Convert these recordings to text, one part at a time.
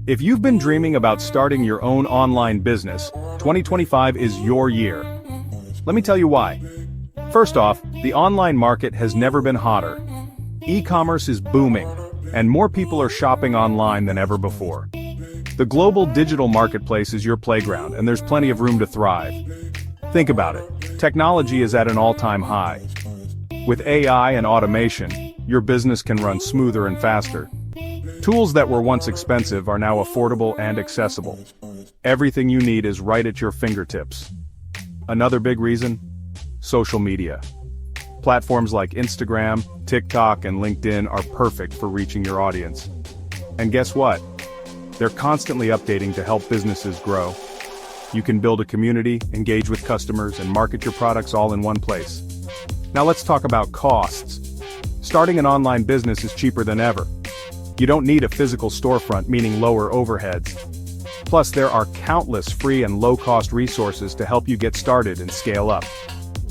If you've been dreaming about starting your own online business, 2025 is your year. Let me tell you why. First off, the online market has never been hotter. E-commerce is booming, and more people are shopping online than ever before. The global digital marketplace is your playground, and there's plenty of room to thrive. Think about it. Technology is at an all-time high. With AI and automation, your business can run smoother and faster. Tools that were once expensive are now affordable and accessible. Everything you need is right at your fingertips. Another big reason? Social media. Platforms like Instagram, TikTok, and LinkedIn are perfect for reaching your audience. And guess what? They're constantly updating to help businesses grow. You can build a community, engage with customers, and market your products all in one place. Now let's talk about costs. Starting an online business is cheaper than ever. You don't need a physical storefront, meaning lower overheads. Plus, there are countless free and low-cost resources to help you get started and scale up.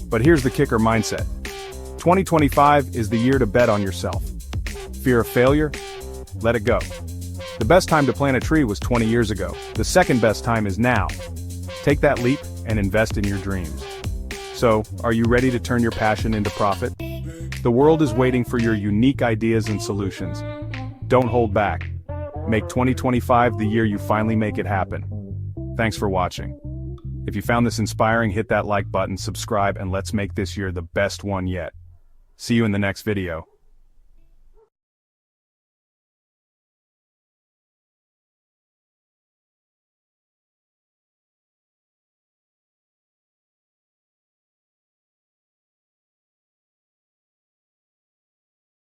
But here's the kicker mindset. 2025 is the year to bet on yourself. Fear of failure? Let it go. The best time to plant a tree was 20 years ago. The second best time is now. Take that leap and invest in your dreams. So, are you ready to turn your passion into profit? The world is waiting for your unique ideas and solutions. Don't hold back. Make 2025 the year you finally make it happen. Thanks for watching. If you found this inspiring, hit that like button, subscribe, and let's make this year the best one yet. See you in the next video.